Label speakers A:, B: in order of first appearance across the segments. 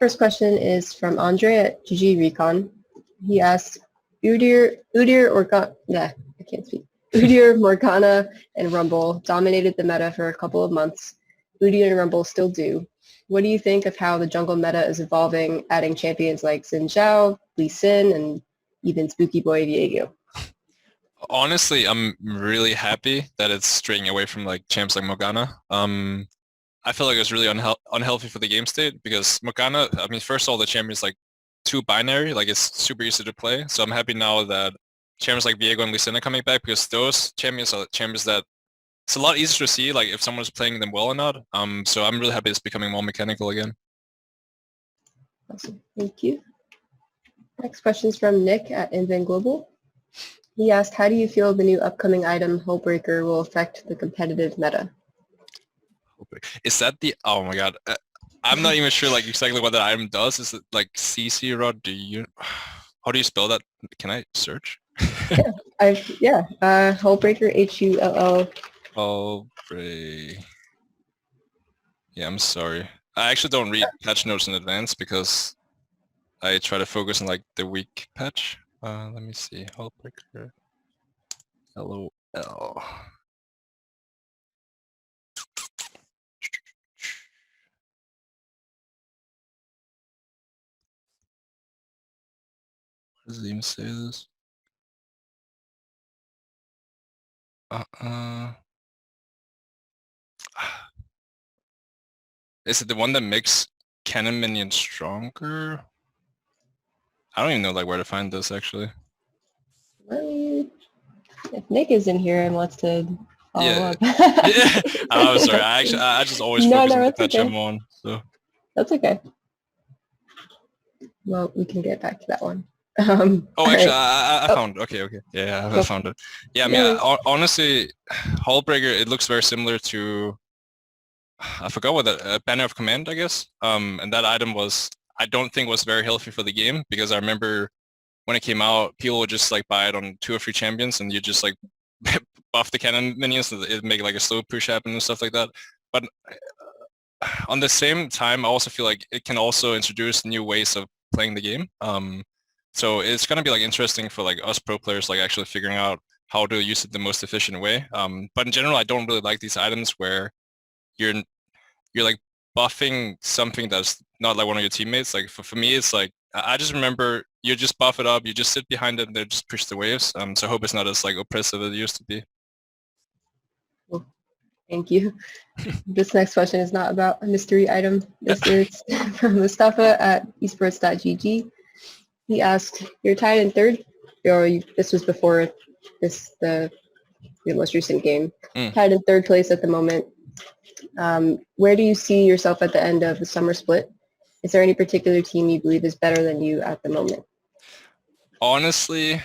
A: First question is from Andre at GG Recon. He asks, I can't speak. Udyr, Morgana, and Rumble dominated the meta for a couple of months. Udyr and Rumble still do. What do you think of how the jungle meta is evolving, adding champions like Xin Zhao, Lee Sin, and even Spooky Boy Viego?
B: Honestly, I'm really happy that it's straying away from like champs like Morgana. I feel like it's really unhealthy for the game state because Morgana, I mean, first of all, the champion is like too binary, like it's super easy to play. So I'm happy now that champions like Viego and Lee Sin are coming back because those champions are champions that it's a lot easier to see like if someone's playing them well or not. So I'm really happy it's becoming more mechanical again.
A: Awesome. Thank you. Next question is from Nick at Invent Global. He asked, how do you feel the new upcoming item, Hulbreaker, will affect the competitive meta?
B: Is that the, oh my god, I'm not even sure like exactly what that item does. Is it like CC rod? How do you spell that? Can I search?
A: Hulbreaker, Hull.
B: Hulbreaker. Yeah, I'm sorry. I actually don't read patch notes in advance because I try to focus on like the week patch. Let me see. Hulbreaker. LOL. Does it even say this? Is it the one that makes cannon minions stronger? I don't even know like where to find this actually.
A: If Nick is in here and wants to follow up.
B: Yeah. I'm sorry. I just always focus on the patch I'm on. So
A: that's okay. Well, we can get back to that one.
B: Actually, I found it. Okay. Yeah, I found it. Yeah, I mean, honestly, Hulbreaker, it looks very similar to, I forgot what that, Banner of Command, I guess. And that item was, I don't think was very healthy for the game because I remember when it came out, people would just like buy it on 2 or 3 champions and you just like buff the cannon minions and it'd make like a slow push happen and stuff like that. But on the same time, I also feel like it can also introduce new ways of playing the game. So it's gonna be like interesting for like us pro players, like actually figuring out how to use it the most efficient way. But in general, I don't really like these items where you're like buffing something that's not like one of your teammates. Like for me, it's like I just remember you just buff it up, you just sit behind it, and they just push the waves. So I hope it's not as like oppressive as it used to be.
A: Cool. Thank you. This next question is not about a mystery item. This is from Mustafa at esports.gg. He asked, you're tied in third, this was before the most recent game, tied in third place at the moment. Where do you see yourself at the end of the summer split? Is there any particular team you believe is better than you at the moment?
B: Honestly,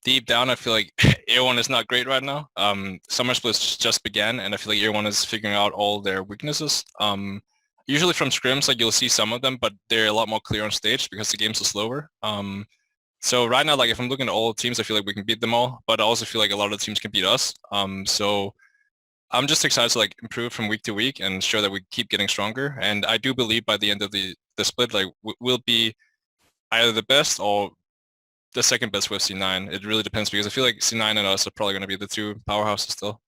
B: deep down, I feel like Year 1 is not great right now. Summer Split just began, and I feel like Year 1 is figuring out all their weaknesses. Usually from scrims, like you'll see some of them, but they're a lot more clear on stage because the games are slower. So right now, like if I'm looking at all teams, I feel like we can beat them all, but I also feel like a lot of teams can beat us. So I'm just excited to like improve from week to week and show that we keep getting stronger. And I do believe by the end of the split, like we'll be either the best or the second best with C9. It really depends because I feel like C9 and us are probably going to be the 2 powerhouses still.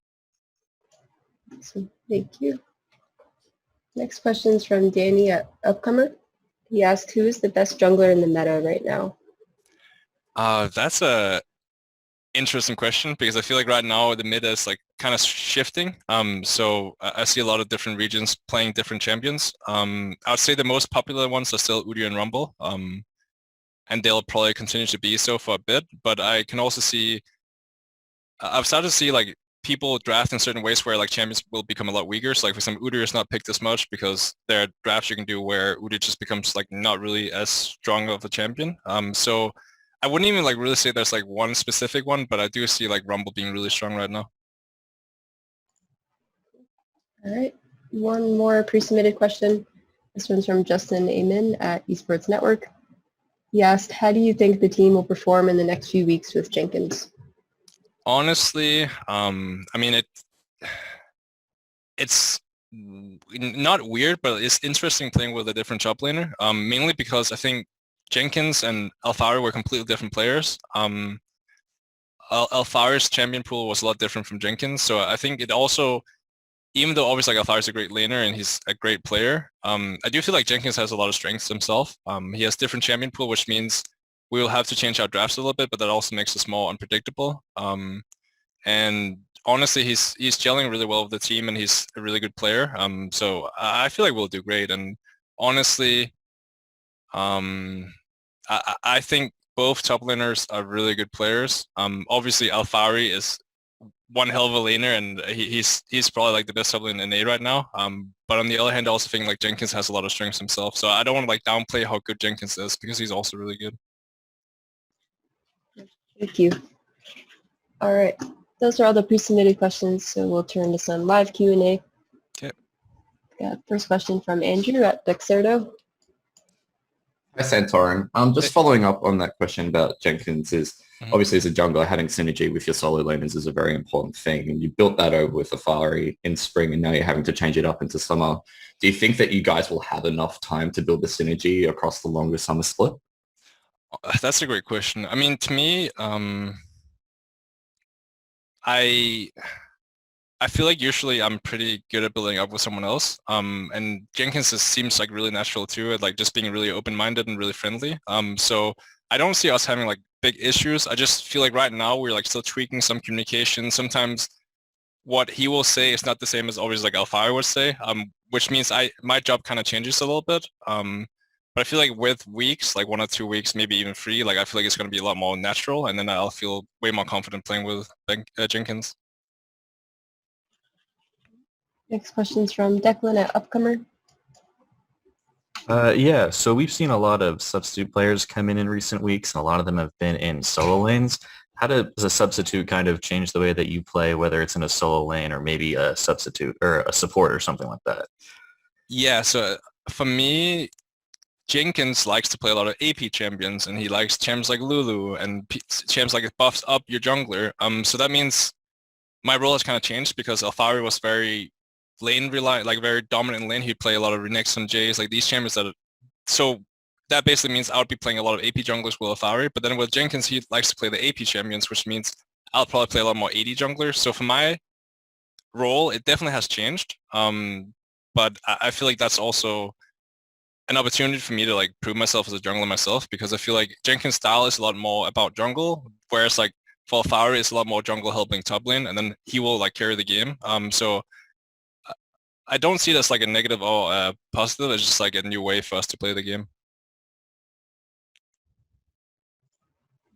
A: Awesome. Thank you. Next question is from Danny at Upcomer. He asked, who is the best jungler in the meta right now?
B: That's a interesting question because I feel like right now the meta is like kind of shifting. So I see a lot of different regions playing different champions. I would say the most popular ones are still Udyr and Rumble. And they'll probably continue to be so for a bit, but I can also see, I've started to see like people draft in certain ways where like champions will become a lot weaker. So like for example, Udyr is not picked as much because there are drafts you can do where Udyr just becomes like not really as strong of a champion. So I wouldn't even like really say there's like one specific one, but I do see like Rumble being really strong right now.
A: All right, one more pre-submitted question. This one's from Justin Amin at Esports Network. He asked, how do you think the team will perform in the next few weeks with Jenkins?
B: Honestly, I mean, it's not weird, but it's interesting playing with a different top laner. Mainly because I think Jenkins and Alfaro were completely different players. Alfaro's champion pool was a lot different from Jenkins, so I think it also, even though obviously like Alfaro's a great laner and he's a great player, I do feel like Jenkins has a lot of strengths himself. He has different champion pool, which means we will have to change our drafts a little bit, but that also makes us more unpredictable. And honestly, he's gelling really well with the team, and he's a really good player. So I feel like we'll do great. And honestly, I think both top laners are really good players. Obviously, Alfari is one hell of a laner, and he's probably like the best top laner in A right now. But on the other hand, I also think like Jenkins has a lot of strengths himself. So I don't want to like downplay how good Jenkins is, because he's also really good.
A: Thank you. All right. Those are all the pre-submitted questions, so we'll turn to some live Q&A.
B: Okay.
A: Got first question from Andrew at Dexerto.
C: Hi, Santorin. Just following up on that question about Jenkins is, obviously as a jungler, having synergy with your solo laners is a very important thing, and you built that over with Afari in spring, and now you're having to change it up into summer. Do you think that you guys will have enough time to build the synergy across the longer summer split?
B: That's a great question. I mean, to me, I feel like usually I'm pretty good at building up with someone else. And Jenkins seems like really natural too, at like just being really open-minded and really friendly. So I don't see us having like big issues. I just feel like right now we're like still tweaking some communication. Sometimes what he will say is not the same as always like Alfire would say, which means my job kind of changes a little bit. But I feel like with weeks, like 1 or 2 weeks, maybe even 3, like I feel like it's going to be a lot more natural, and then I'll feel way more confident playing with Jenkins.
A: Next question's from Declan at Upcomer.
D: Yeah, so we've seen a lot of substitute players come in recent weeks, and a lot of them have been in solo lanes. How does a substitute kind of change the way that you play, whether it's in a solo lane or maybe a substitute or a support or something like that?
B: Yeah, so for me, Jenkins likes to play a lot of AP champions, and he likes champs like Lulu and champs like it buffs up your jungler. So that means my role has kind of changed, because Alfari was very lane reliant, like very dominant in lane. He'd play a lot of Renekton and Jays, like these champions so that basically means I would be playing a lot of AP junglers with Alfari. But then with Jenkins, he likes to play the AP champions, which means I'll probably play a lot more AD junglers. So for my role, it definitely has changed. But I feel like that's also an opportunity for me to like prove myself as a jungler myself, because I feel like Jenkins' style is a lot more about jungle, whereas like for Alfari, it's a lot more jungle helping top lane, and then he will like carry the game. So I don't see it as like a negative or positive. It's just like a new way for us to play the game.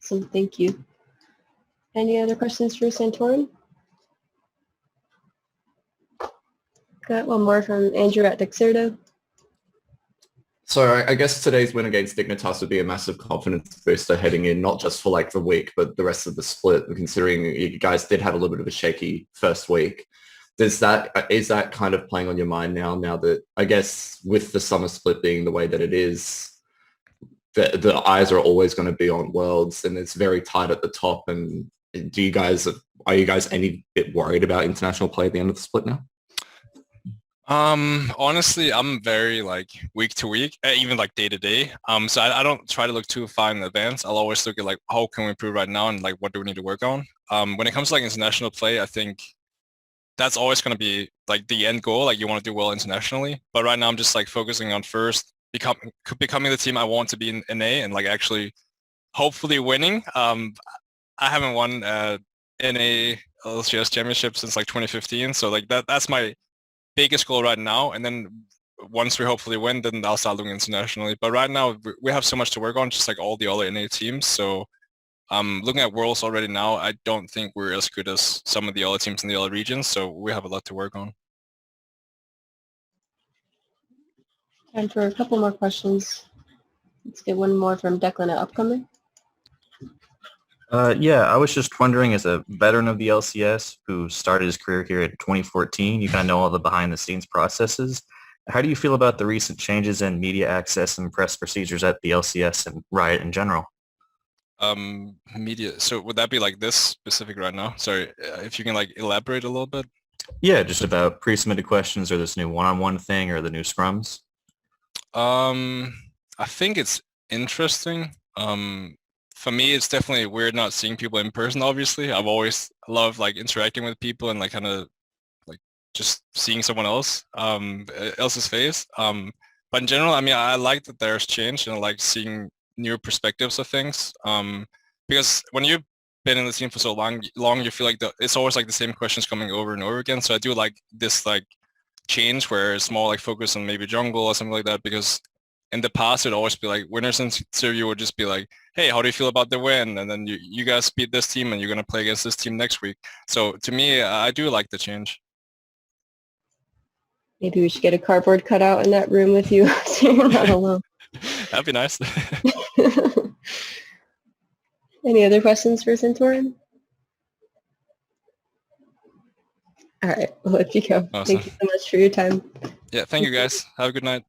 A: So thank you. Any other questions for Santorin? Got one more from Andrew at Dexerto.
C: So I guess today's win against Dignitas would be a massive confidence booster heading in, not just for like the week, but the rest of the split, considering you guys did have a little bit of a shaky first week. Is that kind of playing on your mind now that I guess with the summer split being the way that it is, the eyes are always going to be on Worlds, and it's very tight at the top. And are you guys any bit worried about international play at the end of the split now?
B: Honestly, I'm very like week to week, even like day to day. So I don't try to look too far in advance. I'll always look at like how can we improve right now, and like what do we need to work on. When it comes to like international play, I think that's always going to be like the end goal. Like you want to do well internationally, but right now I'm just like focusing on first becoming the team I want to be in NA, and like actually hopefully winning. I haven't won NA LCS championship since like 2015, so like that's my biggest goal right now. And then once we hopefully win, then I'll start looking internationally. But right now we have so much to work on, just like all the other NA teams. So looking at Worlds already now, I don't think we're as good as some of the other teams in the other regions. So we have a lot to work on.
A: Time for a couple more questions. Let's get one more from Declan at Upcomer.
D: Yeah, I was just wondering, as a veteran of the LCS who started his career here in 2014, you kind of know all the behind-the-scenes processes. How do you feel about the recent changes in media access and press procedures at the LCS and Riot in general?
B: Media. So would that be like this specific right now? Sorry, if you can like elaborate a little bit.
D: Yeah, just about pre-submitted questions or this new one-on-one thing or the new scrums.
B: I think it's interesting. For me, it's definitely weird not seeing people in person, obviously. I've always loved like interacting with people and like kind of like just seeing someone else's face. But in general, I mean, I like that there's change and I like seeing new perspectives of things. Because when you've been in the team for so long, you feel like it's always like the same questions coming over and over again. So I do like this like change where it's more like focused on maybe jungle or something like that, because in the past it'd always be like winners interview would just be like, hey, how do you feel about the win? And then you guys beat this team and you're gonna play against this team next week. So to me, I do like the change.
A: Maybe we should get a cardboard cutout in that room with you so you're not alone.
B: That'd be nice.
A: Any other questions for Santorin? All right, we'll let you go.
B: Awesome.
A: Thank you so much for your time.
B: Yeah, thank you guys. Have a good night.